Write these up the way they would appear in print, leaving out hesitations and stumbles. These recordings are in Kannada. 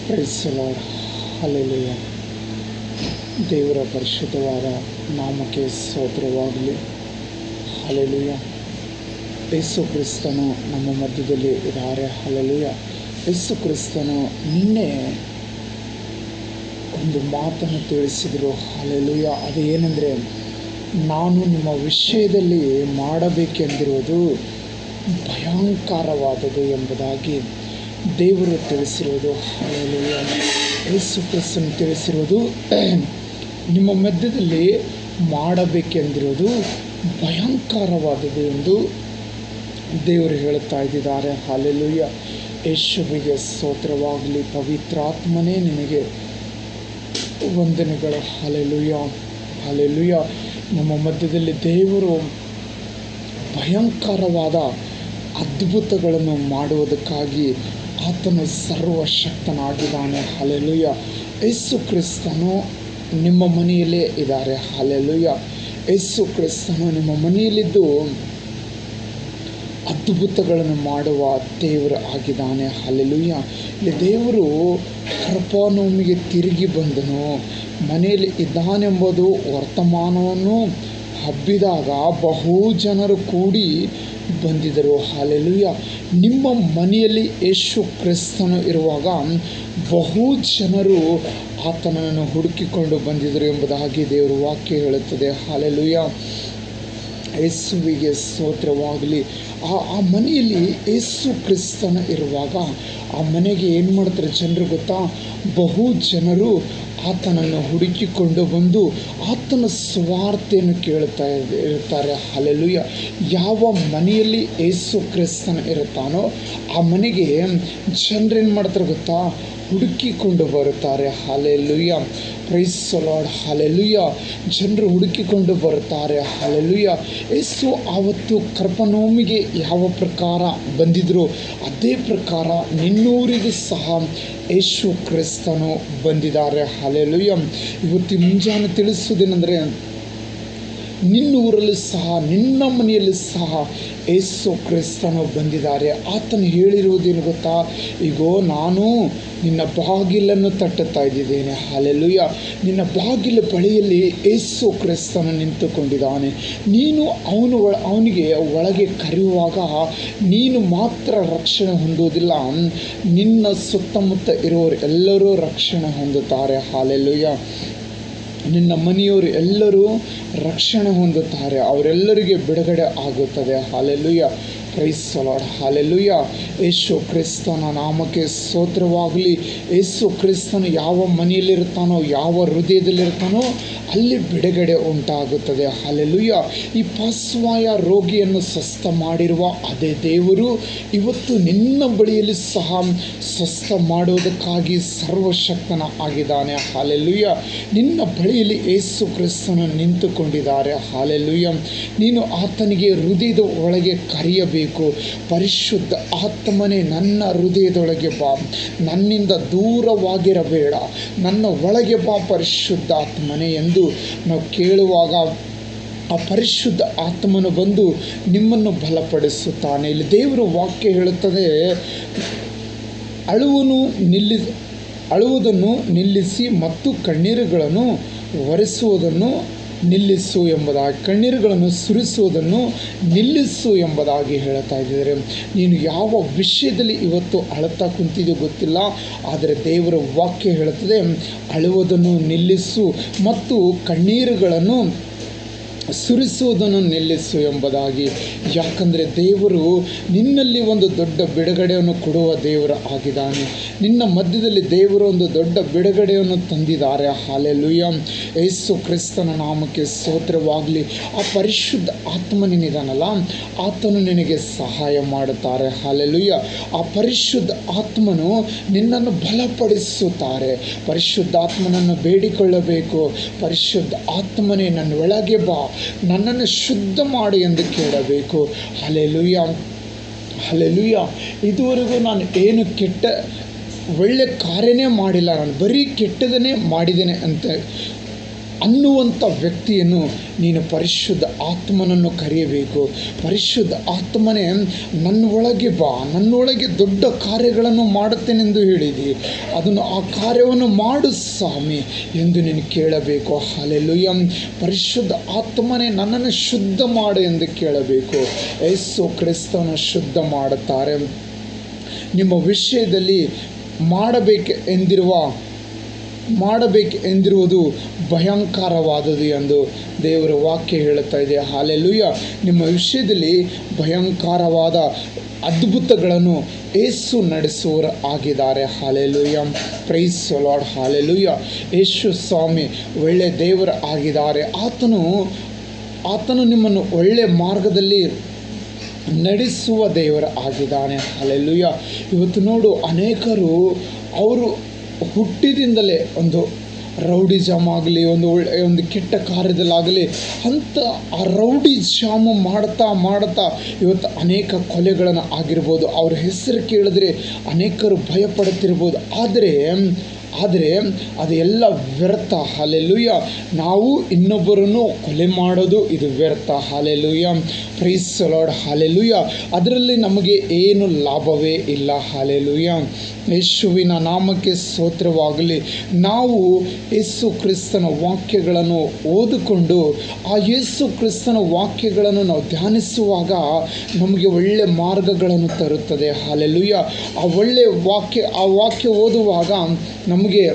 Price the Lord. ಹಲ್ಲೆಲೂಯಾ. ದೇವರ ಪರಿಶುದ್ಧವಾದ ನಾಮಕ್ಕೆ ಸ್ತೋತ್ರವಾಗಲಿ. ಹಲ್ಲೆಲೂಯಾ. ಯೇಸು ಕ್ರಿಸ್ತನು ನಮ್ಮ ಮಧ್ಯದಲ್ಲಿ ಇದ್ದಾರೆ. ಹಲ್ಲೆಲೂಯಾ. ಯೇಸು ಕ್ರಿಸ್ತನು ನಿನ್ನೆ ಒಂದು ಮಾತನ್ನು ತಿಳಿಸಿದರು. ಹಲ್ಲೆಲೂಯಾ. ಅದು ಏನೆಂದರೆ, ನಾನು ನಿಮ್ಮ ವಿಷಯದಲ್ಲಿ ಮಾಡಬೇಕೆಂದಿರುವುದು ಭಯಂಕರವಾದದ್ದು ಎಂಬುದಾಗಿ ದೇವರು ತಿಳಿಸಿರುವುದು. ಹಲ್ಲೆಲೂಯಾ. ಯೇಸು ಕ್ರಿಸ್ತನು ತಿಳಿಸಿರುವುದು, ನಿಮ್ಮ ಮಧ್ಯದಲ್ಲಿ ಮಾಡಬೇಕೆಂದಿರುವುದು ಭಯಂಕರವಾದದ್ದು ಎಂದು ದೇವರು ಹೇಳುತ್ತಾ ಇದ್ದಾರೆ. ಹಲ್ಲೆಲೂಯಾ. ಯೇಸುವಿಗೆ ಸ್ತೋತ್ರವಾಗಲಿ. ಪವಿತ್ರಾತ್ಮನೇ ನಿನಗೆ ವಂದನೆಗಳು. ಹಲ್ಲೆಲೂಯಾ. ಹಲ್ಲೆಲೂಯಾ. ನಮ್ಮ ಮಧ್ಯದಲ್ಲಿ ದೇವರು ಭಯಂಕರವಾದ ಅದ್ಭುತಗಳನ್ನು ಮಾಡುವುದಕ್ಕಾಗಿ ಆತನು ಸರ್ವಶಕ್ತನಾಗಿದ್ದಾನೆ. ಹಲ್ಲೆಲೂಯಾ. ಯೇಸು ಕ್ರಿಸ್ತನು ನಿಮ್ಮ ಮನೆಯಲ್ಲೇ ಇದ್ದಾರೆ. ಹಲ್ಲೆಲೂಯಾ. ಯೇಸು ಕ್ರಿಸ್ತನು ನಿಮ್ಮ ಮನೆಯಲ್ಲಿದ್ದು ಅದ್ಭುತಗಳನ್ನು ಮಾಡುವ ದೇವರು ಆಗಿದ್ದಾನೆ. ಹಲ್ಲೆಲೂಯಾ. ಇಲ್ಲಿ ದೇವರು ಕೃಪಾನವಮಿಗೆ ತಿರುಗಿ ಬಂದನು. ಮನೆಯಲ್ಲಿ ಇದ್ದಾನೆಂಬುದು ವರ್ತಮಾನವನ್ನು ಹಬ್ಬಿದಾಗ ಬಹು ಜನರು ಕೂಡಿ ಬಂದಿದ್ದರು. ಹಲ್ಲೆಲೂಯಾ. ನಿಮ್ಮ ಮನೆಯಲ್ಲಿ ಯೇಸು ಕ್ರಿಸ್ತನು ಇರುವಾಗ ಬಹು ಜನರು ಆತನನ್ನು ಹುಡುಕಿಕೊಂಡು ಬಂದಿದ್ದರು ಎಂಬುದಾಗಿ ದೇವರ ವಾಕ್ಯ ಹೇಳುತ್ತದೆ. ಹಲ್ಲೆಲೂಯಾ. ಯೇಸುವಿಗೆ ಸ್ತೋತ್ರವಾಗಲಿ. ಆ ಮನೆಯಲ್ಲಿ ಯೇಸು ಕ್ರಿಸ್ತನ ಇರುವಾಗ ಆ ಮನೆಗೆ ಏನು ಮಾಡ್ತಾರೆ ಜನರು ಗೊತ್ತಾ? ಬಹು ಜನರು ಆತನನ್ನು ಹುಡುಕಿಕೊಂಡು ಬಂದು ಆತನ ಸುವಾರ್ತೆಯನ್ನು ಕೇಳುತ್ತಾ ಇರ್ತಾರೆ. ಹಲ್ಲೆಲೂಯಾ. ಯಾವ ಮನೆಯಲ್ಲಿ ಯೇಸು ಕ್ರಿಸ್ತನ ಇರುತ್ತಾನೋ ಆ ಮನೆಗೆ ಜನರೇನು ಮಾಡ್ತಾರೆ ಗೊತ್ತಾ? ಹುಡುಕಿಕೊಂಡು ಬರುತ್ತಾರೆ. Hallelujah. Praise the Lord. Hallelujah. ಜನರು ಹುಡುಕಿಕೊಂಡು ಬರುತ್ತಾರೆ. ಹಲ್ಲೆಲೂಯಾ. ಯೇಸು ಆವತ್ತು ಕೃಪಾನವಮಿಗೆ ಯಾವ ಪ್ರಕಾರ ಬಂದಿದ್ರು ಅದೇ ಪ್ರಕಾರ ನಿನ್ನೂರಿಗೂ ಸಹ ಯೇಸು ಕ್ರಿಸ್ತನು ಬಂದಿದ್ದಾರೆ. ಹಲ್ಲೆಲೂಯಾ. ಇವತ್ತು ಮುಂಜಾನೆ ತಿಳಿಸುವುದೇನೆಂದರೆ, ನಿನ್ನೂರಲ್ಲಿ ಸಹ ನಿನ್ನ ಮನೆಯಲ್ಲಿ ಸಹ ಯೇಸು ಕ್ರಿಸ್ತನು ಬಂದಿದ್ದಾರೆ. ಆತನು ಹೇಳಿರುವುದೇನು ಗೊತ್ತಾ? ಈಗೋ ನಾನು ನಿನ್ನ ಬಾಗಿಲನ್ನು ತಟ್ಟುತ್ತಾ ಇದ್ದೇನೆ. ಹಲ್ಲೆಲೂಯಾ. ನಿನ್ನ ಬಾಗಿಲ ಬಳಿಯಲ್ಲಿ ಯೇಸು ಕ್ರಿಸ್ತನು ನಿಂತುಕೊಂಡಿದ್ದಾನೆ. ನೀನು ಅವನಿಗೆ ಒಳಗೆ ಕರೆಯುವಾಗ ನೀನು ಮಾತ್ರ ರಕ್ಷಣೆ ಹೊಂದುವುದಿಲ್ಲ, ನಿನ್ನ ಸುತ್ತಮುತ್ತ ಇರುವವರು ಎಲ್ಲರೂ ರಕ್ಷಣೆ ಹೊಂದುತ್ತಾರೆ. ಹಲ್ಲೆಲೂಯಾ. ನಿನ್ನ ಮನೆಯವರು ಎಲ್ಲರೂ ರಕ್ಷಣೆ ಹೊಂದುತ್ತಾರೆ. ಅವರೆಲ್ಲರಿಗೆ ಬಿಡುಗಡೆ ಆಗುತ್ತದೆ. Hallelujah. Praise the Lord. Hallelujah. Yesu ಕ್ರಿಸ್ತನ ನಾಮಕ್ಕೆ ಸ್ತೋತ್ರವಾಗಲಿ. ಯೇಸು ಕ್ರಿಸ್ತನು ಯಾವ ಮನೆಯಲ್ಲಿರ್ತಾನೋ, ಯಾವ ಹೃದಯದಲ್ಲಿರ್ತಾನೋ ಅಲ್ಲಿ ಬಿಡುಗಡೆ ಉಂಟಾಗುತ್ತದೆ. ಹಲ್ಲೆಲೂಯಾ. ಈ ಪಾರ್ಶ್ವವಾಯು ರೋಗಿಯನ್ನು ಸ್ವಸ್ಥ ಮಾಡಿರುವ ಅದೇ ದೇವರು ಇವತ್ತು ನಿನ್ನ ಬಳಿಯಲ್ಲಿ ಸಹ ಸ್ವಸ್ಥ ಮಾಡುವುದಕ್ಕಾಗಿ ಸರ್ವಶಕ್ತನ ಆಗಿದ್ದಾನೆ. ಹಲ್ಲೆಲೂಯಾ. ನಿನ್ನ ಬಳಿಯಲ್ಲಿ ಯೇಸು ಕ್ರಿಸ್ತನು ನಿಂತುಕೊಂಡಿದ್ದಾರೆ. ಹಲ್ಲೆಲೂಯಾ. ನೀನು ಆತನಿಗೆ ಹೃದಯದ ಒಳಗೆ ಕರೆಯಬೇಕು. ಪರಿಶುದ್ಧ ಆತ್ಮನೇ ನನ್ನ ಹೃದಯದೊಳಗೆ ಬಾ, ನನ್ನಿಂದ ದೂರವಾಗಿರಬೇಡ, ನನ್ನ ಒಳಗೆ ಬಾ ಪರಿಶುದ್ಧ ಆತ್ಮನೇ ಎಂದು ನಾವು ಕೇಳುವಾಗ ಆ ಪರಿಶುದ್ಧ ಆತ್ಮನು ಬಂದು ನಿಮ್ಮನ್ನು ಬಲಪಡಿಸುತ್ತಾನೆ. ಇಲ್ಲಿ ದೇವರ ವಾಕ್ಯ ಹೇಳುತ್ತದೆ, ಅಳುವುದನ್ನು ನಿಲ್ಲಿಸಿ ಮತ್ತು ಕಣ್ಣೀರುಗಳನ್ನು ಒರೆಸುವುದನ್ನು ನಿಲ್ಲಿಸು ಎಂಬುದಾಗಿ, ಕಣ್ಣೀರುಗಳನ್ನು ಸುರಿಸುವುದನ್ನು ನಿಲ್ಲಿಸು ಎಂಬುದಾಗಿ ಹೇಳ್ತಾ ಇದ್ದಾರೆ. ನೀನು ಯಾವ ವಿಷಯದಲ್ಲಿ ಇವತ್ತು ಅಳುತ್ತಾ ಕುಂತಿದೆಯೋ ಗೊತ್ತಿಲ್ಲ, ಆದರೆ ದೇವರ ವಾಕ್ಯ ಹೇಳುತ್ತದೆ, ಅಳುವುದನ್ನು ನಿಲ್ಲಿಸು ಮತ್ತು ಕಣ್ಣೀರುಗಳನ್ನು ಸುರಿಸುವುದನ್ನು ನಿಲ್ಲಿಸು ಎಂಬುದಾಗಿ. ಯಾಕಂದರೆ ದೇವರು ನಿನ್ನಲ್ಲಿ ಒಂದು ದೊಡ್ಡ ಬಿಡುಗಡೆಯನ್ನು ಕೊಡುವ ದೇವರು ಆಗಿದ್ದಾನೆ. ನಿನ್ನ ಮಧ್ಯದಲ್ಲಿ ದೇವರು ಒಂದು ದೊಡ್ಡ ಬಿಡುಗಡೆಯನ್ನು ತಂದಿದ್ದಾರೆ. ಹಲ್ಲೆಲೂಯಾ. ಯೇಸು ಕ್ರಿಸ್ತನ ನಾಮಕ್ಕೆ ಸ್ತೋತ್ರವಾಗಲಿ. ಆ ಪರಿಶುದ್ಧ ಆತ್ಮನಿದ್ದಾನಲ್ಲ, ಆತನು ನಿನಗೆ ಸಹಾಯ ಮಾಡುತ್ತಾರೆ. ಹಲ್ಲೆಲೂಯಾ. ಆ ಪರಿಶುದ್ಧ ಆತ್ಮನು ನಿನ್ನನ್ನು ಬಲಪಡಿಸುತ್ತಾರೆ. ಪರಿಶುದ್ಧಾತ್ಮನನ್ನು ಬೇಡಿಕೊಳ್ಳಬೇಕು. ಪರಿಶುದ್ಧ ಆತ್ಮನೇ ನನ್ನ ಒಳಗೆ ಬಾ, ನನ್ನನ್ನು ಶುದ್ಧ ಮಾಡು ಎಂದು ಕೇಳಬೇಕು. ಹಲ್ಲೆಲೂಯಾ. ಹಲ್ಲೆಲೂಯಾ. ಇದುವರೆಗೂ ನಾನು ಏನು ಒಳ್ಳೆ ಕಾರ್ಯನೇ ಮಾಡಿಲ್ಲ, ನಾನು ಬರೀ ಕೆಟ್ಟದನ್ನೇ ಮಾಡಿದ್ದೇನೆ ಅಂತ ಅನ್ನುವಂಥ ವ್ಯಕ್ತಿಯನ್ನು ನೀನು ಪರಿಶುದ್ಧ ಆತ್ಮನನ್ನು ಕರೆಯಬೇಕು. ಪರಿಶುದ್ಧ ಆತ್ಮನೇ, ನನ್ನೊಳಗೆ ಬಾ, ನನ್ನೊಳಗೆ ದೊಡ್ಡ ಕಾರ್ಯಗಳನ್ನು ಮಾಡುತ್ತೇನೆಂದು ಹೇಳಿದಿ, ಅದನ್ನು ಆ ಕಾರ್ಯವನ್ನು ಮಾಡು ಸ್ವಾಮಿ ಎಂದು ನೀನು ಕೇಳಬೇಕು. ಹಲ್ಲೆಲೂಯಾ. ಪರಿಶುದ್ಧ ಆತ್ಮನೇ, ನನ್ನನ್ನು ಶುದ್ಧ ಮಾಡು ಎಂದು ಕೇಳಬೇಕು. ಯೇಸು ಕ್ರಿಸ್ತನು ಶುದ್ಧ ಮಾಡುತ್ತಾರೆ. ನಿಮ್ಮ ವಿಷಯದಲ್ಲಿ ಮಾಡಬೇಕೆಂದಿರುವುದು ಭಯಂಕರವಾದದು ಎಂದು ದೇವರ ವಾಕ್ಯ ಹೇಳುತ್ತಾ ಇದೆ. ಹಲ್ಲೆಲೂಯಾ. ನಿಮ್ಮ ವಿಷಯದಲ್ಲಿ ಭಯಂಕರವಾದ ಅದ್ಭುತಗಳನ್ನು ಯೇಸು ನಡೆಸುವವರು ಆಗಿದ್ದಾರೆ. Hallelujah. Praise the Lord. Hallelujah. Yesu ಸ್ವಾಮಿ ಒಳ್ಳೆಯ ದೇವರು ಆಗಿದ್ದಾರೆ. ಆತನು ನಿಮ್ಮನ್ನು ಒಳ್ಳೆಯ ಮಾರ್ಗದಲ್ಲಿ ನಡೆಸುವ ದೇವರು ಆಗಿದ್ದಾನೆ. ಹಲ್ಲೆಲೂಯಾ. ಇವತ್ತು ನೋಡು, ಅನೇಕರು ಅವರು ಹುಟ್ಟಿದಿಂದಲೇ ಒಂದು ರೌಡಿಸಮ್ ಆಗಲಿ, ಒಂದು ಕೆಟ್ಟ ಕಾರ್ಯದಲ್ಲಾಗಲಿ ಅಂಥ ಆ ರೌಡಿಸಮ್ ಮಾಡ್ತಾ ಇವತ್ತು ಅನೇಕ ಕೊಲೆಗಳನ್ನು ಆಗಿರ್ಬೋದು. ಅವ್ರ ಹೆಸರು ಕೇಳಿದ್ರೆ ಅನೇಕರು ಭಯಪಡುತ್ತಿರ್ಬೋದು. ಆದರೆ ಅದು ಎಲ್ಲ ವ್ಯರ್ಥ. ಹಲ್ಲೆಲೂಯಾ. ನಾವು ಇನ್ನೊಬ್ಬರನ್ನು ಕೊಲೆ ಮಾಡೋದು ಇದು ವ್ಯರ್ಥ. Hallelujah. Praise the Lord. Hallelujah. ಅದರಲ್ಲಿ ನಮಗೆ ಏನು ಲಾಭವೇ ಇಲ್ಲ. ಹಲ್ಲೆಲೂಯಾ. ಯೇಸುವಿನ ನಾಮಕ್ಕೆ ಸ್ತೋತ್ರವಾಗಲಿ. ನಾವು ಯೇಸು ಕ್ರಿಸ್ತನ ವಾಕ್ಯಗಳನ್ನು ಓದಿಕೊಂಡು ಆ ಯೇಸು ಕ್ರಿಸ್ತನ ವಾಕ್ಯಗಳನ್ನು ನಾವು ಧ್ಯಾನಿಸುವಾಗ ನಮಗೆ ಒಳ್ಳೆಯ ಮಾರ್ಗಗಳನ್ನು ತರುತ್ತದೆ. ಹಲ್ಲೆಲೂಯಾ. ಆ ವಾಕ್ಯ ಓದುವಾಗ ನಮಗೆ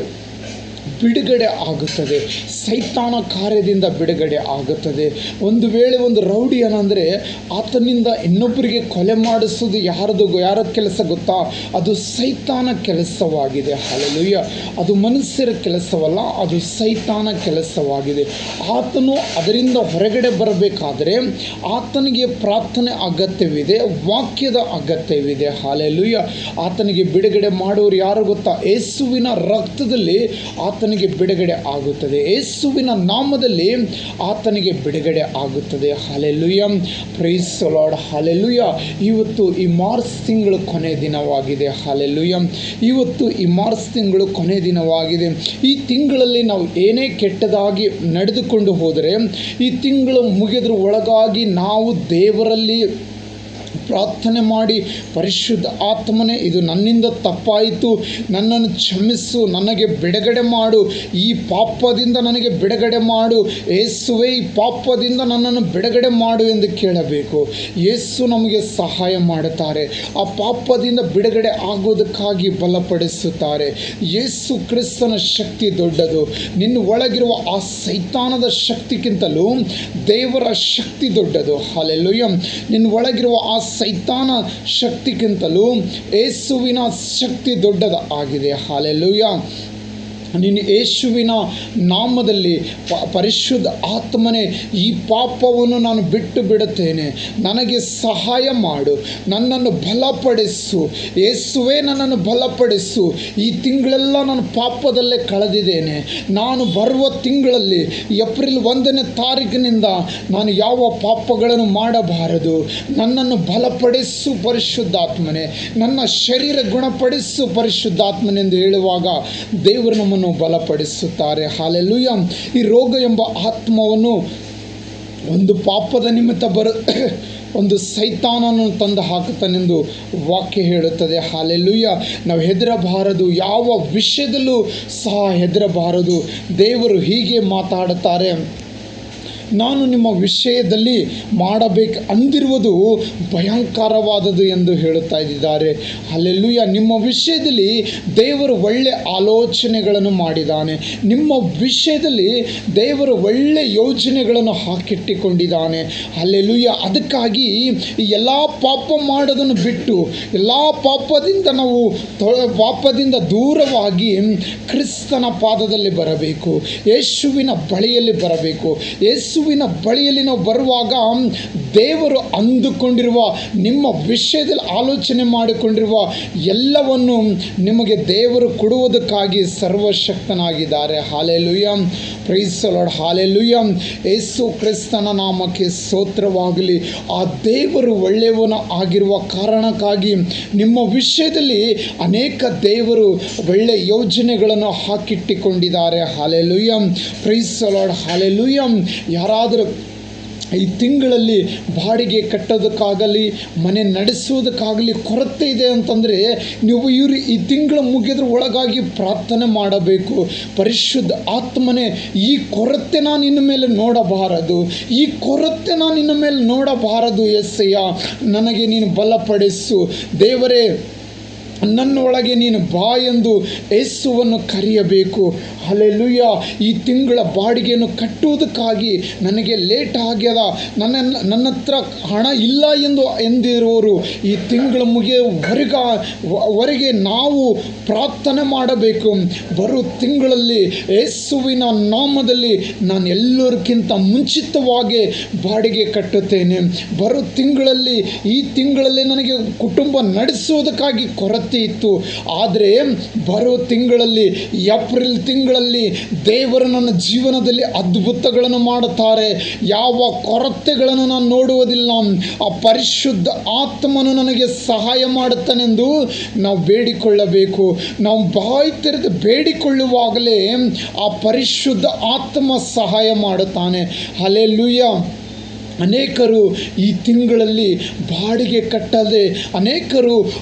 ಬಿಡುಗಡೆ ಆಗುತ್ತದೆ. ಸೈತಾನ ಕಾರ್ಯದಿಂದ ಬಿಡುಗಡೆ ಆಗುತ್ತದೆ. ಒಂದು ವೇಳೆ ಒಂದು ರೌಡಿ ಏನಂದರೆ ಆತನಿಂದ ಇನ್ನೊಬ್ಬರಿಗೆ ಕೊಲೆ ಮಾಡಿಸೋದು ಯಾರ ಕೆಲಸ ಗೊತ್ತಾ? ಅದು ಸೈತಾನ ಕೆಲಸವಾಗಿದೆ. ಹಲ್ಲೆಲೂಯಾ. ಅದು ಮನುಷ್ಯರ ಕೆಲಸವಲ್ಲ, ಅದು ಸೈತಾನ ಕೆಲಸವಾಗಿದೆ. ಆತನು ಅದರಿಂದ ಹೊರಗಡೆ ಬರಬೇಕಾದರೆ ಆತನಿಗೆ ಪ್ರಾರ್ಥನೆ ಅಗತ್ಯವಿದೆ, ವಾಕ್ಯದ ಅಗತ್ಯವಿದೆ. ಹಲ್ಲೆಲೂಯಾ. ಆತನಿಗೆ ಬಿಡುಗಡೆ ಮಾಡೋರು ಯಾರು ಗೊತ್ತಾ? ಯೇಸುವಿನ ರಕ್ತದಲ್ಲಿ ಆತನಿಗೆ ಬಿಡುಗಡೆ ಆಗುತ್ತದೆ. ಯೇಸುವಿನ ನಾಮದಲ್ಲಿ ಆತನಿಗೆ ಬಿಡುಗಡೆ ಆಗುತ್ತದೆ. Hallelujah. Praise the Lord. Hallelujah. ಇವತ್ತು ಈ ಮಾರ್ಚ್ ತಿಂಗಳು ಕೊನೆ ದಿನವಾಗಿದೆ. ಹಲ್ಲೆಲೂಯಾ. ಇವತ್ತು ಈ ಮಾರ್ಚ್ ತಿಂಗಳು ಕೊನೆ ದಿನವಾಗಿದೆ. ಈ ತಿಂಗಳಲ್ಲಿ ನಾವು ಏನೇ ಕೆಟ್ಟದಾಗಿ ನಡೆದುಕೊಂಡು ಹೋದರೆ ಈ ತಿಂಗಳು ಮುಗಿದ್ರ ಒಳಗಾಗಿ ನಾವು ದೇವರಲ್ಲಿ ಪ್ರಾರ್ಥನೆ ಮಾಡಿ, ಪರಿಶುದ್ಧ ಆತ್ಮನೇ, ಇದು ನನ್ನಿಂದ ತಪ್ಪಾಯಿತು, ನನ್ನನ್ನು ಕ್ಷಮಿಸು, ನನಗೆ ಬಿಡುಗಡೆ ಮಾಡು, ಈ ಪಾಪದಿಂದ ನನಗೆ ಬಿಡುಗಡೆ ಮಾಡು, ಯೇಸುವೇ ಈ ಪಾಪದಿಂದ ನನ್ನನ್ನು ಬಿಡುಗಡೆ ಮಾಡು ಎಂದು ಕೇಳಬೇಕು. ಯೇಸು ನಮಗೆ ಸಹಾಯ ಮಾಡುತ್ತಾರೆ. ಆ ಪಾಪದಿಂದ ಬಿಡುಗಡೆ ಆಗೋದಕ್ಕಾಗಿ ಬಲಪಡಿಸುತ್ತಾರೆ. ಯೇಸು ಕ್ರಿಸ್ತನ ಶಕ್ತಿ ದೊಡ್ಡದು. ನಿನ್ನ ಒಳಗಿರುವ ಆ ಸೈತಾನದ ಶಕ್ತಿಗಿಂತಲೂ ದೇವರ ಶಕ್ತಿ ದೊಡ್ಡದು. ಹಲ್ಲೆಲೂಯಾ. ನಿನ್ನ ಒಳಗಿರುವ ಆ ಸೈತಾನ ಶಕ್ತಿಗಿಂತಲೂ ಯೇಸುವಿನ ಶಕ್ತಿ ದೊಡ್ಡದಾಗಿದೆ. ಹಲ್ಲೆಲೂಯಾ. ನೀನು ಯೇಸುವಿನ ನಾಮದಲ್ಲಿ ಪರಿಶುದ್ಧ ಆತ್ಮನೇ, ಈ ಪಾಪವನ್ನು ನಾನು ಬಿಟ್ಟು ಬಿಡುತ್ತೇನೆ, ನನಗೆ ಸಹಾಯ ಮಾಡು, ನನ್ನನ್ನು ಬಲಪಡಿಸು, ಯೇಸುವೇ ನನ್ನನ್ನು ಬಲಪಡಿಸು, ಈ ತಿಂಗಳೆಲ್ಲ ನಾನು ಪಾಪದಲ್ಲೇ ಕಳೆದಿದ್ದೇನೆ, ನಾನು ಬರುವ ತಿಂಗಳಲ್ಲಿ ಏಪ್ರಿಲ್ 1ನೇ ತಾರೀಕಿನಿಂದ ನಾನು ಯಾವ ಪಾಪಗಳನ್ನು ಮಾಡಬಾರದು, ನನ್ನನ್ನು ಬಲಪಡಿಸು ಪರಿಶುದ್ಧಾತ್ಮನೇ, ನನ್ನ ಶರೀರ ಗುಣಪಡಿಸು ಪರಿಶುದ್ಧಾತ್ಮನೆಂದು ಹೇಳುವಾಗ ದೇವರು ನಮ್ಮನ್ನು ಬಲಪಡಿಸುತ್ತಾರೆ. ಹಲ್ಲೆಲೂಯಾ. ಈ ರೋಗ ಎಂಬ ಆತ್ಮವನ್ನು ಒಂದು ಪಾಪದ ನಿಮಿತ್ತ ಒಂದು ಸೈತಾನನು ತಂದು ಹಾಕುತ್ತಾನೆಂದು ವಾಕ್ಯ ಹೇಳುತ್ತದೆ. ಹಲ್ಲೆಲೂಯಾ. ನಾವು ಹೆದರಬಾರದು, ಯಾವ ವಿಷಯದಲ್ಲೂ ಸಹ ಹೆದರಬಾರದು. ದೇವರು ಹೀಗೆ ಮಾತಾಡುತ್ತಾರೆ, ನಾನು ನಿಮ್ಮ ವಿಷಯದಲ್ಲಿ ಮಾಡಬೇಕು ಅಂದಿರುವುದು ಭಯಂಕರವಾದದ್ದು ಎಂದು ಹೇಳುತ್ತಾ ಇದ್ದಾರೆ. ಹಲ್ಲೆಲೂಯಾ. ನಿಮ್ಮ ವಿಷಯದಲ್ಲಿ ದೇವರು ಒಳ್ಳೆ ಆಲೋಚನೆಗಳನ್ನು ಮಾಡಿದ್ದಾನೆ. ನಿಮ್ಮ ವಿಷಯದಲ್ಲಿ ದೇವರು ಒಳ್ಳೆ ಯೋಜನೆಗಳನ್ನು ಹಾಕಿಟ್ಟಿಕೊಂಡಿದ್ದಾನೆ. ಹಲ್ಲೆಲೂಯಾ. ಅದಕ್ಕಾಗಿ ಈ ಎಲ್ಲ ಪಾಪ ಮಾಡೋದನ್ನು ಬಿಟ್ಟು, ಎಲ್ಲ ಪಾಪದಿಂದ ದೂರವಾಗಿ ಕ್ರಿಸ್ತನ ಪಾದದಲ್ಲಿ ಬರಬೇಕು, ಯೇಸುವಿನ ಬಳಿಯಲ್ಲಿ ಬರಬೇಕು, ಯೇಸು ಯೇಸುವಿನ ಬಳಿಯಲ್ಲಿ ನಾವು ಬರುವಾಗ ದೇವರು ಅಂದುಕೊಂಡಿರುವ ನಿಮ್ಮ ವಿಷಯದಲ್ಲಿ ಆಲೋಚನೆ ಮಾಡಿಕೊಂಡಿರುವ ಎಲ್ಲವನ್ನು ನಿಮಗೆ ದೇವರು ಕೊಡುವುದಕ್ಕಾಗಿ ಸರ್ವಶಕ್ತನಾಗಿದ್ದಾರೆ. Hallelujah, praise the Lord, hallelujah. Yesu ಕ್ರಿಸ್ತನ ನಾಮಕ್ಕೆ ಸ್ತೋತ್ರವಾಗಲಿ. ಆ ದೇವರು ಒಳ್ಳೆಯವನ ಆಗಿರುವ ಕಾರಣಕ್ಕಾಗಿ ನಿಮ್ಮ ವಿಷಯದಲ್ಲಿ ಅನೇಕ ದೇವರು ಒಳ್ಳೆಯ ಯೋಜನೆಗಳನ್ನು ಹಾಕಿಟ್ಟಿಕೊಂಡಿದ್ದಾರೆ. Hallelujah, praise the Lord, hallelujah. ಯಾರಾದರೂ ಈ ತಿಂಗಳಲ್ಲಿ ಬಾಡಿಗೆ ಕಟ್ಟೋದಕ್ಕಾಗಲಿ ಮನೆ ನಡೆಸೋದಕ್ಕಾಗಲಿ ಕೊರತೆ ಇದೆ ಅಂತಂದರೆ ನೀವು ಈ ತಿಂಗಳು ಮುಗಿದ್ರ ಒಳಗಾಗಿ ಪ್ರಾರ್ಥನೆ ಮಾಡಬೇಕು. ಪರಿಶುದ್ಧ ಆತ್ಮನೇ, ಈ ಕೊರತೆ ನಾನು ಇನ್ನು ಮೇಲೆ ನೋಡಬಾರದು, ಈ ಕೊರತೆ ನಾನು ಇನ್ನು ಮೇಲೆ ನೋಡಬಾರದು. ಯೆಸ್ಸಯ್ಯ, ನನಗೆ ನೀನು ಬಲಪಡಿಸು. ದೇವರೇ, ನನ್ನೊಳಗೆ ನೀನು ಬಾ ಎಂದು ಯೇಸುವನ್ನು ಕರೆಯಬೇಕು. ಹಲ್ಲೆಲೂಯಾ. ಈ ತಿಂಗಳ ಬಾಡಿಗೆಯನ್ನು ಕಟ್ಟುವುದಕ್ಕಾಗಿ ನನಗೆ ಲೇಟ್ ಆಗ್ಯದ, ನನ್ನ ಹತ್ರ ಹಣ ಇಲ್ಲ ಎಂದಿರುವವರು ಈ ತಿಂಗಳ ಹೊರಗೆ ನಾವು ಪ್ರಾರ್ಥನೆ ಮಾಡಬೇಕು. ಬರೋ ತಿಂಗಳಲ್ಲಿ ಯೇಸುವಿನ ನಾಮದಲ್ಲಿ ನಾನು ಎಲ್ಲರಿಗಿಂತ ಮುಂಚಿತವಾಗಿ ಬಾಡಿಗೆ ಕಟ್ಟುತ್ತೇನೆ. ಬರೋ ತಿಂಗಳಲ್ಲಿ ಈ ತಿಂಗಳಲ್ಲಿ ನನಗೆ ಕುಟುಂಬ ನಡೆಸುವುದಕ್ಕಾಗಿ ಕೊರತೆ ಇತ್ತು. ಆದರೆ ಬರೋ ತಿಂಗಳಲ್ಲಿ, ಏಪ್ರಿಲ್ ತಿಂಗಳಲ್ಲಿ ದೇವರು ನನ್ನ ಜೀವನದಲ್ಲಿ ಅದ್ಭುತಗಳನ್ನು ಮಾಡುತ್ತಾರೆ. ಯಾವ ಕೊರತೆಗಳನ್ನು ನಾನು ನೋಡುವುದಿಲ್ಲ. ಆ ಪರಿಶುದ್ಧ ಆತ್ಮನು ನನಗೆ ಸಹಾಯ ಮಾಡುತ್ತಾನೆಂದು ನಾವು ಬೇಡಿಕೊಳ್ಳಬೇಕು. ನಾವು ಬಾಯಿ ತೆರೆದು ಬೇಡಿಕೊಳ್ಳುವಾಗಲೇ ಆ ಪರಿಶುದ್ಧ ಆತ್ಮ ಸಹಾಯ ಮಾಡುತ್ತಾನೆ. ಹಲ್ಲೆಲೂಯಾ. ಅನೇಕರು ಈ ತಿಂಗಳಲ್ಲಿ ಬಾಡಿಗೆ ಕಟ್ಟದೆ ಅನೇಕರು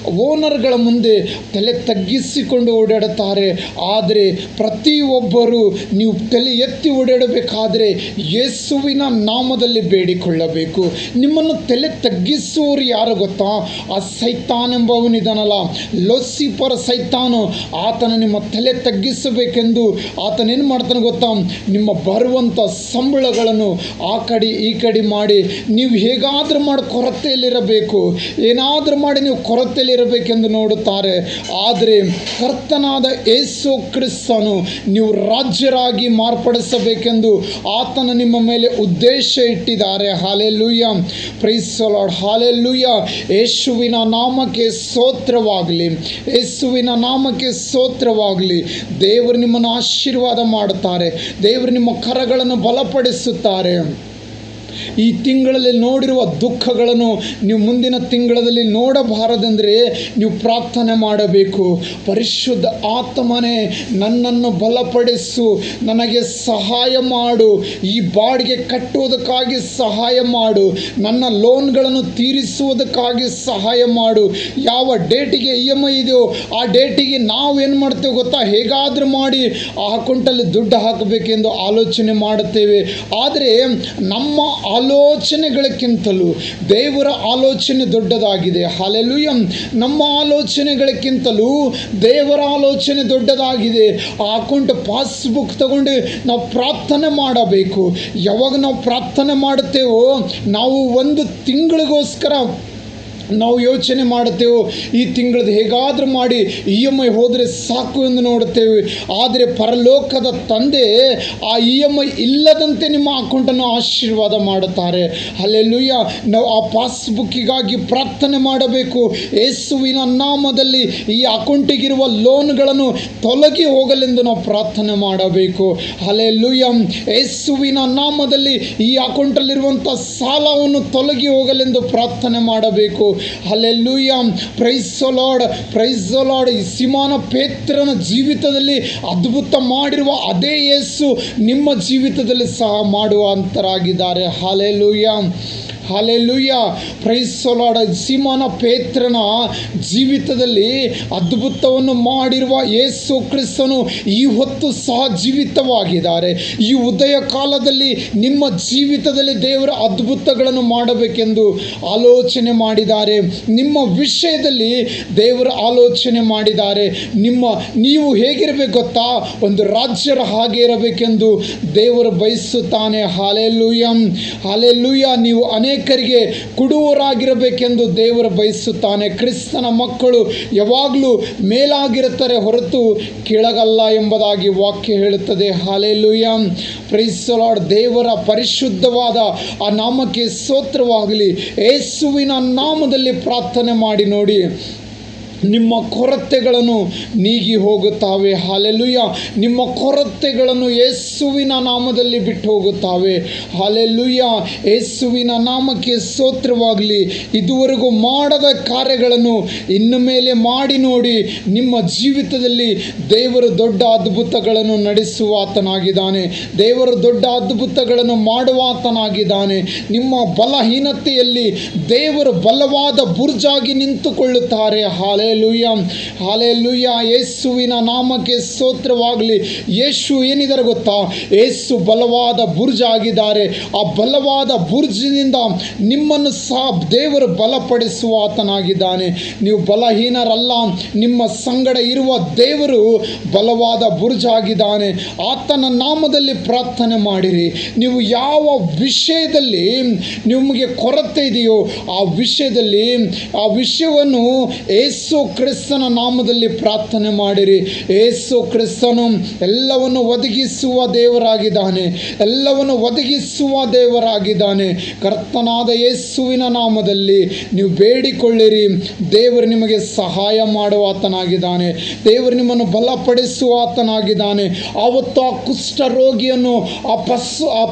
ಓನರ್ಗಳ ಮುಂದೆ ತಲೆ ತಗ್ಗಿಸಿಕೊಂಡು ಓಡಾಡುತ್ತಾರೆ. ಆದರೆ ಪ್ರತಿಯೊಬ್ಬರು ನೀವು ತಲೆ ಎತ್ತಿ ಓಡಾಡಬೇಕಾದರೆ ಯೇಸುವಿನ ನಾಮದಲ್ಲಿ ಬೇಡಿಕೊಳ್ಳಬೇಕು. ನಿಮ್ಮನ್ನು ತಲೆ ತಗ್ಗಿಸುವವರು ಯಾರು ಗೊತ್ತಾ? ಆ ಸೈತಾನೆಂಬವನಿದನಲ್ಲ, ಲೂಸಿಫರ್ ಸೈತಾನು. ಆತನ ನಿಮ್ಮ ತಲೆ ತಗ್ಗಿಸಬೇಕೆಂದು ಆತನೇನು ಮಾಡ್ತಾನೆ ಗೊತ್ತಾ? ನಿಮ್ಮ ಬರುವಂಥ ಸಂಬಳಗಳನ್ನು ಆ ಕಡೆ ಈ ಕಡೆ ಮಾಡಿ ನೀವು ಹೇಗಾದರೂ ಮಾಡಿ ಕೊರತೆಯಲ್ಲಿರಬೇಕು, ಏನಾದರೂ ಮಾಡಿ ನೀವು ಕೊರತೆಯಲ್ಲಿರಬೇಕೆಂದು ನೋಡುತ್ತಾರೆ. ಆದರೆ ಕರ್ತನಾದ ಯೇಸು ಕ್ರಿಸ್ತನು ನೀವು ರಾಜ್ಯರಾಗಿ ಮಾರ್ಪಡಿಸಬೇಕೆಂದು ಆತನ ನಿಮ್ಮ ಮೇಲೆ ಉದ್ದೇಶ ಇಟ್ಟಿದ್ದಾರೆ. Hallelujah, praise the Lord, hallelujah. ಯೇಸುವಿನ ನಾಮಕ್ಕೆ ಸ್ತೋತ್ರವಾಗಲಿ, ಯೇಸುವಿನ ನಾಮಕ್ಕೆ ಸ್ತೋತ್ರವಾಗಲಿ. ದೇವರು ನಿಮ್ಮನ್ನು ಆಶೀರ್ವಾದ ಮಾಡುತ್ತಾರೆ. ದೇವರು ನಿಮ್ಮ ಕರಗಳನ್ನು ಬಲಪಡಿಸುತ್ತಾರೆ. ಈ ತಿಂಗಳಲ್ಲಿ ನೋಡಿರುವ ದುಃಖಗಳನ್ನು ನೀವು ಮುಂದಿನ ತಿಂಗಳಲ್ಲಿ ನೋಡಬಾರದೆಂದರೆ ನೀವು ಪ್ರಾರ್ಥನೆ ಮಾಡಬೇಕು. ಪರಿಶುದ್ಧ ಆತ್ಮನೇ, ನನ್ನನ್ನು ಬಲಪಡಿಸು, ನನಗೆ ಸಹಾಯ ಮಾಡು, ಈ ಬಾಡಿಗೆ ಕಟ್ಟುವುದಕ್ಕಾಗಿ ಸಹಾಯ ಮಾಡು, ನನ್ನ ಲೋನ್ಗಳನ್ನು ತೀರಿಸುವುದಕ್ಕಾಗಿ ಸಹಾಯ ಮಾಡು. ಯಾವ ಡೇಟಿಗೆ EMI ಇದೆಯೋ ಆ ಡೇಟಿಗೆ ನಾವು ಏನು ಮಾಡ್ತೇವೆ ಗೊತ್ತಾ? ಹೇಗಾದರೂ ಮಾಡಿ ಆ ಅಕೌಂಟಲ್ಲಿ ದುಡ್ಡು ಹಾಕಬೇಕೆಂದು ಆಲೋಚನೆ ಮಾಡುತ್ತೇವೆ. ಆದರೆ ನಮ್ಮ ಆಲೋಚನೆಗಳಕ್ಕಿಂತಲೂ ದೇವರ ಆಲೋಚನೆ ದೊಡ್ಡದಾಗಿದೆ. ಹಲ್ಲೆಲೂಯಾ. ನಮ್ಮ ಆಲೋಚನೆಗಳಕ್ಕಿಂತಲೂ ದೇವರ ಆಲೋಚನೆ ದೊಡ್ಡದಾಗಿದೆ. ಆ ಅಕೌಂಟ್ ಪಾಸ್ಬುಕ್ ತಗೊಂಡು ನಾವು ಪ್ರಾರ್ಥನೆ ಮಾಡಬೇಕು. ಯಾವಾಗ ನಾವು ಪ್ರಾರ್ಥನೆ ಮಾಡುತ್ತೇವೋ ನಾವು ಒಂದು ತಿಂಗಳಿಗೋಸ್ಕರ ನಾವು ಯೋಚನೆ ಮಾಡುತ್ತೇವೆ, ಈ ತಿಂಗಳದ್ದು ಹೇಗಾದರೂ ಮಾಡಿ EMI ಹೋದರೆ ಸಾಕು ಎಂದು ನೋಡುತ್ತೇವೆ. ಆದರೆ ಪರಲೋಕದ ತಂದೆ ಆ EMI ಇಲ್ಲದಂತೆ ನಿಮ್ಮ ಅಕೌಂಟನ್ನು ಆಶೀರ್ವಾದ ಮಾಡುತ್ತಾರೆ. ಹಲ್ಲೆಲೂಯಾ. ನಾವು ಆ ಪಾಸ್ಬುಕ್ಕಿಗಾಗಿ ಪ್ರಾರ್ಥನೆ ಮಾಡಬೇಕು. ಯೇಸುವಿನ ನಾಮದಲ್ಲಿ ಈ ಅಕೌಂಟಿಗಿರುವ ಲೋನ್ಗಳನ್ನು ತೊಲಗಿ ಹೋಗಲೆಂದು ನಾವು ಪ್ರಾರ್ಥನೆ ಮಾಡಬೇಕು. ಹಲ್ಲೆಲೂಯಾ. ಯೇಸುವಿನ ನಾಮದಲ್ಲಿ ಈ ಅಕೌಂಟಲ್ಲಿರುವಂಥ ಸಾಲವನ್ನು ತೊಲಗಿ ಹೋಗಲೆಂದು ಪ್ರಾರ್ಥನೆ ಮಾಡಬೇಕು. Hallelujah, praise the Lord, praise the Lord. ಈ ಸಿಮೋನ ಪೇತ್ರನ ಜೀವಿತದಲ್ಲಿ ಅದ್ಭುತ ಮಾಡಿರುವ ಅದೇ ಯೇಸು ನಿಮ್ಮ ಜೀವಿತದಲ್ಲಿ ಸಹ ಮಾಡುವಂತರಾಗಿದ್ದಾರೆ. Hallelujah, hallelujah, praise the Lord. ಸಿಮೋನ ಪೇತ್ರನ ಜೀವಿತದಲ್ಲಿ ಅದ್ಭುತವನ್ನು ಮಾಡಿರುವ ಯೇಸು ಕ್ರಿಸ್ತನು ಈ ಹೊತ್ತು ಸಹ ಜೀವಿತವಾಗಿದ್ದಾರೆ. ಈ ಉದಯ ಕಾಲದಲ್ಲಿ ನಿಮ್ಮ ಜೀವಿತದಲ್ಲಿ ದೇವರ ಅದ್ಭುತಗಳನ್ನು ಮಾಡಬೇಕೆಂದು ಆಲೋಚನೆ ಮಾಡಿದ್ದಾರೆ. ನಿಮ್ಮ ವಿಷಯದಲ್ಲಿ ದೇವರ ಆಲೋಚನೆ ಮಾಡಿದ್ದಾರೆ. ನೀವು ಹೇಗಿರಬೇಕು ಗೊತ್ತಾ? ಒಂದು ರಾಜ್ಯರ ಹಾಗೆ ಇರಬೇಕೆಂದು ದೇವರು ಬಯಸುತ್ತಾನೆ. Hallelujah, hallelujah. ನೀವು ಅನೇಕ ಅನೇಕರಿಗೆ ಕೊಡುವವರಾಗಿರಬೇಕೆಂದು ದೇವರು ಬಯಸುತ್ತಾನೆ. ಕ್ರಿಸ್ತನ ಮಕ್ಕಳು ಯಾವಾಗಲೂ ಮೇಲಾಗಿರುತ್ತಾರೆ ಹೊರತು ಕೆಳಗಲ್ಲ ಎಂಬುದಾಗಿ ವಾಕ್ಯ ಹೇಳುತ್ತದೆ. Hallelujah, praise the Lord. ದೇವರ ಪರಿಶುದ್ಧವಾದ ಆ ನಾಮಕ್ಕೆ ಸ್ತೋತ್ರವಾಗಲಿ. ಯೇಸುವಿನ ನಾಮದಲ್ಲಿ ಪ್ರಾರ್ಥನೆ ಮಾಡಿ ನೋಡಿ, ನಿಮ್ಮ ಕೊರತೆಗಳನ್ನು ನೀಗಿ ಹೋಗುತ್ತಾವೆ. ಹಲ್ಲೆಲೂಯಾ, ನಿಮ್ಮ ಕೊರತೆಗಳನ್ನು ಯೇಸುವಿನ ನಾಮದಲ್ಲಿ ಬಿಟ್ಟು ಹೋಗುತ್ತಾವೆ. ಹಲ್ಲೆಲೂಯಾ, ಯೇಸುವಿನ ನಾಮಕ್ಕೆ ಸ್ತೋತ್ರವಾಗಲಿ. ಇದುವರೆಗೂ ಮಾಡದ ಕಾರ್ಯಗಳನ್ನು ಇನ್ನು ಮೇಲೆ ಮಾಡಿ ನೋಡಿ. ನಿಮ್ಮ ಜೀವಿತದಲ್ಲಿ ದೇವರು ದೊಡ್ಡ ಅದ್ಭುತಗಳನ್ನು ನಡೆಸುವ ಆತನಾಗಿದ್ದಾನೆ. ದೇವರು ದೊಡ್ಡ ಅದ್ಭುತಗಳನ್ನು ಮಾಡುವ ಆತನಾಗಿದ್ದಾನೆ. ನಿಮ್ಮ ಬಲಹೀನತೆಯಲ್ಲಿ ದೇವರು ಬಲವಾದ ಬುರ್ಜಾಗಿ ನಿಂತುಕೊಳ್ಳುತ್ತಾರೆ. ಹಲ್ಲೆಲೂಯಾ, ಹಲ್ಲೆಲೂಯಾ, ಯೇಸುವಿನ ನಾಮಕ್ಕೆ ಸ್ತೋತ್ರವಾಗಲಿ. ಯೇಸು ಏನಿದ್ದಾರೆ ಗೊತ್ತಾ? ಯೇಸು ಬಲವಾದ ಬುರ್ಜ್ ಆಗಿದ್ದಾರೆ. ಆ ಬಲವಾದ ಬುರ್ಜಿನಿಂದ ನಿಮ್ಮನ್ನು ಸಹ ದೇವರು ಬಲಪಡಿಸುವ ಆತನಾಗಿದ್ದಾನೆ. ನೀವು ಬಲಹೀನರಲ್ಲ, ನಿಮ್ಮ ಸಂಗಡ ಇರುವ ದೇವರು ಬಲವಾದ ಬುರ್ಜ್ ಆಗಿದ್ದಾನೆ. ಆತನ ನಾಮದಲ್ಲಿ ಪ್ರಾರ್ಥನೆ ಮಾಡಿರಿ. ನೀವು ಯಾವ ವಿಷಯದಲ್ಲಿ ನಿಮಗೆ ಕೊರತೆ ಇದೆಯೋ ಆ ವಿಷಯವನ್ನು ಯೇಸು ಕ್ರಿಸ್ತನ ನಾಮದಲ್ಲಿ ಪ್ರಾರ್ಥನೆ ಮಾಡಿರಿ. ಯೇಸು ಕ್ರಿಸ್ತನು ಎಲ್ಲವನ್ನು ಒದಗಿಸುವ ದೇವರಾಗಿದ್ದಾನೆ. ಎಲ್ಲವನ್ನು ಒದಗಿಸುವ ದೇವರಾಗಿದ್ದಾನೆ. ಕರ್ತನಾದ ಯೇಸುವಿನ ನಾಮದಲ್ಲಿ ನೀವು ಬೇಡಿಕೊಳ್ಳಿರಿ. ದೇವರು ನಿಮಗೆ ಸಹಾಯ ಮಾಡುವ ಆತನಾಗಿದ್ದಾನೆ. ದೇವರು ನಿಮ್ಮನ್ನು ಬಲಪಡಿಸುವ ಆತನಾಗಿದ್ದಾನೆ. ಆವತ್ತು ಆ ಕುಷ್ಠ ರೋಗಿಯನ್ನು, ಆ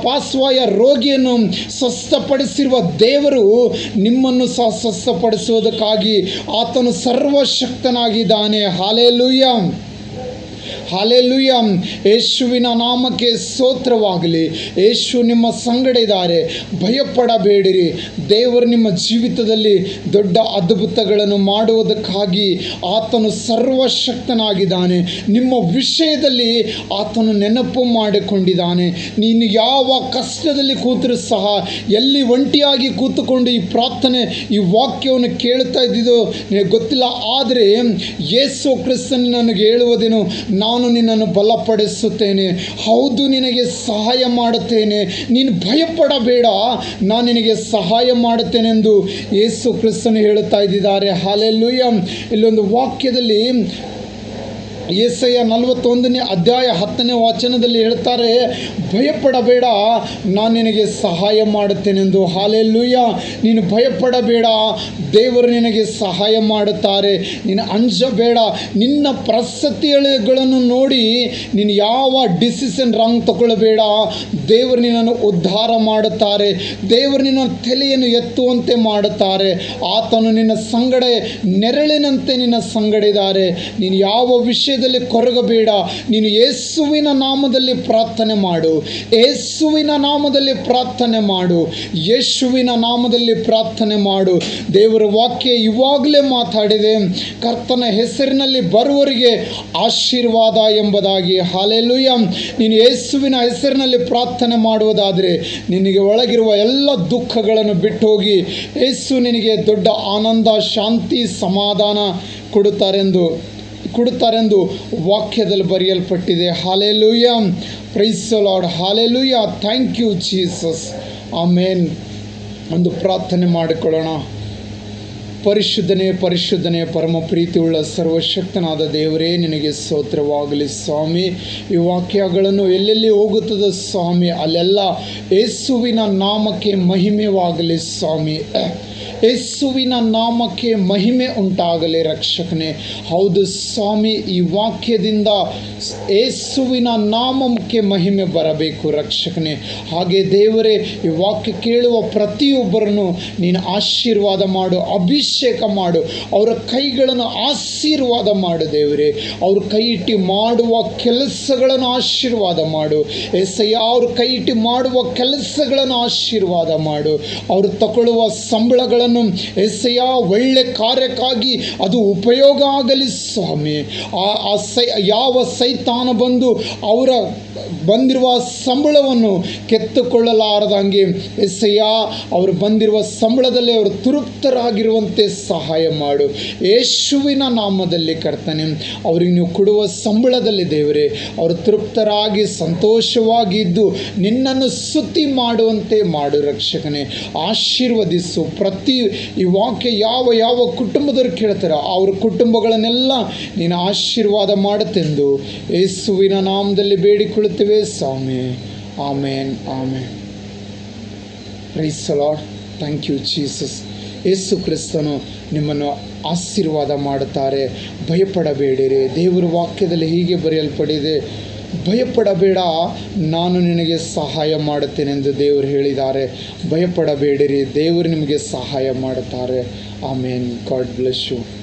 ಪಾರ್ಶ್ವವಾಯು ರೋಗಿಯನ್ನು ಸ್ವಸ್ಥಪಡಿಸಿರುವ ದೇವರು ನಿಮ್ಮನ್ನು ಸಹ ಸ್ವಸ್ಥಪಡಿಸುವುದಕ್ಕಾಗಿ ಆತನು ಸರ್ವಶಕ್ತನಾಗಿದ್ದಾನೆ. ಹಲ್ಲೆಲೂಯಾ, ಹಲ್ಲೆಲೂಯಾ, ಯೇಸುವಿನ ನಾಮಕ್ಕೆ ಸ್ತೋತ್ರವಾಗಲಿ. ಯೇಸು ನಿಮ್ಮ ಸಂಗಡ ಇದ್ದಾರೆ, ಭಯಪಡಬೇಡಿರಿ. ದೇವರು ನಿಮ್ಮ ಜೀವಿತದಲ್ಲಿ ದೊಡ್ಡ ಅದ್ಭುತಗಳನ್ನು ಮಾಡುವುದಕ್ಕಾಗಿ ಆತನು ಸರ್ವಶಕ್ತನಾಗಿದ್ದಾನೆ. ನಿಮ್ಮ ವಿಷಯದಲ್ಲಿ ಆತನು ನೆನಪು ಮಾಡಿಕೊಂಡಿದ್ದಾನೆ. ನೀನು ಯಾವ ಕಷ್ಟದಲ್ಲಿ ಕೂತರೂ ಸಹ, ಎಲ್ಲಿ ಒಂಟಿಯಾಗಿ ಕೂತುಕೊಂಡು ಈ ಪ್ರಾರ್ಥನೆ, ಈ ವಾಕ್ಯವನ್ನು ಕೇಳ್ತಾ ಇದ್ದಿದ್ದು ನಿನಗೆ ಗೊತ್ತಿಲ್ಲ. ಆದರೆ ಯೇಸು ಕ್ರಿಸ್ತನು ನನಗೆ ಹೇಳುವುದೇನು? ನಾನು ನಿನ್ನನ್ನು ಬಲಪಡಿಸುತ್ತೇನೆ, ಹೌದು ನಿನಗೆ ಸಹಾಯ ಮಾಡುತ್ತೇನೆ, ನೀನು ಭಯಪಡಬೇಡ, ನಾನು ನಿನಗೆ ಸಹಾಯ ಮಾಡುತ್ತೇನೆಂದು ಯೇಸು ಕ್ರಿಸ್ತನು ಹೇಳುತ್ತಾ ಇದ್ದಾರೆ. ಹಲ್ಲೆಲೂಯಾ. ಇಲ್ಲೊಂದು ವಾಕ್ಯದಲ್ಲಿ ಯೆಶಾಯ 41ನೇ ಅಧ್ಯಾಯ 10ನೇ ವಚನದಲ್ಲಿ ಹೇಳ್ತಾರೆ, ಭಯಪಡಬೇಡ, ನಾನು ನಿನಗೆ ಸಹಾಯ ಮಾಡುತ್ತೇನೆಂದು. ಹಲ್ಲೆಲೂಯಾ. ನೀನು ಭಯಪಡಬೇಡ, ದೇವರು ನಿನಗೆ ಸಹಾಯ ಮಾಡುತ್ತಾರೆ. ನೀನು ಅಂಜಬೇಡ. ನಿನ್ನ ಪರಿಸ್ಥಿತಿಗಳನ್ನು ನೋಡಿ ನೀನು ಯಾವ ಡಿಸಿಷನ್ ರಾಂಗ್ ತಗೊಳ್ಳಬೇಡ. ದೇವರು ನಿನ್ನನ್ನು ಉದ್ಧಾರ ಮಾಡುತ್ತಾರೆ. ದೇವರು ನಿನ್ನ ತಲೆಯನ್ನು ಎತ್ತುವಂತೆ ಮಾಡುತ್ತಾರೆ. ಆತನು ನಿನ್ನ ಸಂಗಡ ನೆರಳಿನಂತೆ ನಿನ್ನ ಸಂಗಡ ಇದ್ದಾರೆ. ನೀನು ಯಾವ ವಿಷಯದಲ್ಲಿ ಕೊರಗಬೇಡ. ನೀನು ಯೇಸುವಿನ ನಾಮದಲ್ಲಿ ಪ್ರಾರ್ಥನೆ ಮಾಡು. ಯೇಸುವಿನ ನಾಮದಲ್ಲಿ ಪ್ರಾರ್ಥನೆ ಮಾಡು. ಯೇಸುವಿನ ನಾಮದಲ್ಲಿ ಪ್ರಾರ್ಥನೆ ಮಾಡು. ದೇವರ ವಾಕ್ಯ ಇವಾಗಲೇ ಮಾತಾಡಿದೆ, ಕರ್ತನ ಹೆಸರಿನಲ್ಲಿ ಬರುವವರಿಗೆ ಆಶೀರ್ವಾದ ಎಂಬುದಾಗಿ. ಹಲ್ಲೆಲೂಯಾ. ನೀನು ಯೇಸುವಿನ ಹೆಸರಿನಲ್ಲಿ ಪ್ರಾರ್ಥನೆ ಮಾಡುವುದಾದರೆ ನಿನಗೆ ಒಳಗಿರುವ ಎಲ್ಲ ದುಃಖಗಳನ್ನು ಬಿಟ್ಟು ಹೋಗಿ ಯೇಸು ನಿನಗೆ ದೊಡ್ಡ ಆನಂದ, ಶಾಂತಿ, ಸಮಾಧಾನ ಕೊಡುತ್ತಾರೆಂದು ವಾಕ್ಯದಲ್ಲಿ ಬರೆಯಲ್ಪಟ್ಟಿದೆ. Hallelujah, praise the Lord, hallelujah, thank you Jesus, amen. ಒಂದು ಪ್ರಾರ್ಥನೆ ಮಾಡಿಕೊಳ್ಳೋಣ. ಪರಿಶುದ್ಧನೇ ಪರಮ ಪ್ರೀತಿಯುಳ್ಳ ಸರ್ವಶಕ್ತನಾದ ದೇವರೇ, ನಿನಗೆ ಸ್ತೋತ್ರವಾಗಲಿ ಸ್ವಾಮಿ. ಈ ವಾಕ್ಯಗಳನ್ನು ಎಲ್ಲೆಲ್ಲಿ ಹೋಗುತ್ತದೆ ಸ್ವಾಮಿ, ಅಲ್ಲೆಲ್ಲ ಯೇಸುವಿನ ನಾಮಕ್ಕೆ ಮಹಿಮೆವಾಗಲಿ ಸ್ವಾಮಿ. ಯೇಸುವಿನ ನಾಮಕ್ಕೆ ಮಹಿಮೆ ಉಂಟಾಗಲಿ ರಕ್ಷಕನೇ. ಹೌದು ಸ್ವಾಮಿ, ಈ ವಾಕ್ಯದಿಂದ ಯೇಸುವಿನ ನಾಮಕ್ಕೆ ಮಹಿಮೆ ಬರಬೇಕು ರಕ್ಷಕನೇ. ಹಾಗೆ ದೇವರೇ, ಈ ವಾಕ್ಯ ಕೇಳುವ ಪ್ರತಿಯೊಬ್ಬರನ್ನು ನೀನು ಆಶೀರ್ವಾದ ಮಾಡು, ಅಭಿಷೇಕ ಮಾಡು. ಅವರ ಕೈಗಳನ್ನು ಆಶೀರ್ವಾದ ಮಾಡು ದೇವರೇ. ಅವರು ಕೈ ಇಟ್ಟು ಮಾಡುವ ಕೆಲಸಗಳನ್ನು ಆಶೀರ್ವಾದ ಮಾಡು ಏಸಯ್ಯ. ಅವರು ಕೈ ಇಟ್ಟು ಮಾಡುವ ಕೆಲಸಗಳನ್ನು ಆಶೀರ್ವಾದ ಮಾಡು. ಅವರು ತಗೊಳ್ಳುವ ಸಂಬಳಗಳನ್ನು ಸಂಬಳವನ್ನು ಎಸೆಯ ಒಳ್ಳೆ ಕಾರ್ಯಕ್ಕಾಗಿ ಅದು ಉಪಯೋಗ ಆಗಲಿ ಸ್ವಾಮಿ. ಯಾವ ಸೈತಾನ ಬಂದು ಅವರ ಬಂದಿರುವ ಸಂಬಳವನ್ನು ಕೆತ್ತುಕೊಳ್ಳಲಾರದಂಗೆ ಎಸೆಯ ಅವರು ಬಂದಿರುವ ಸಂಬಳದಲ್ಲಿ ಅವರು ತೃಪ್ತರಾಗಿರುವಂತೆ ಸಹಾಯ ಮಾಡು. ಯೇಸುವಿನ ನಾಮದಲ್ಲಿ ಕರ್ತನೆ, ಅವರಿಗೆ ನೀವು ಕೊಡುವ ಸಂಬಳದಲ್ಲಿ ದೇವರೇ ಅವರು ತೃಪ್ತರಾಗಿ ಸಂತೋಷವಾಗಿದ್ದು ನಿನ್ನನ್ನು ಸ್ತುತಿ ಮಾಡುವಂತೆ ಮಾಡು ರಕ್ಷಕನೇ. ಆಶೀರ್ವದಿಸು. ಪ್ರತಿ ಈ ವಾಕ್ಯ ಯಾವ ಕುಟುಂಬದವರು ಕೇಳ್ತಾರೋ ಅವ್ರ ಕುಟುಂಬಗಳನ್ನೆಲ್ಲ ನೀನು ಆಶೀರ್ವಾದ ಮಾಡುತ್ತೆಂದು ಯೇಸುವಿನ ನಾಮದಲ್ಲಿ ಬೇಡಿಕೊಳ್ಳುತ್ತೇವೆ ಸ್ವಾಮಿ. Amen amen. Praise the Lord. Thank you Jesus. Yesu ಕ್ರಿಸ್ತನು ನಿಮ್ಮನ್ನು ಆಶೀರ್ವಾದ ಮಾಡುತ್ತಾರೆ. ಭಯಪಡಬೇಡಿರಿ. ದೇವರ ವಾಕ್ಯದಲ್ಲಿ ಹೀಗೆ ಬರೆಯಲ್ಪಟ್ಟಿದೆ, ಭಯಪಡಬೇಡ, ನಾನು ನಿನಗೆ ಸಹಾಯ ಮಾಡುತ್ತೇನೆಂದು ದೇವರು ಹೇಳಿದ್ದಾರೆ. ಭಯಪಡಬೇಡಿರಿ, ದೇವರು ನಿಮಗೆ ಸಹಾಯ ಮಾಡುತ್ತಾರೆ. ಆಮೇನ್. God bless you.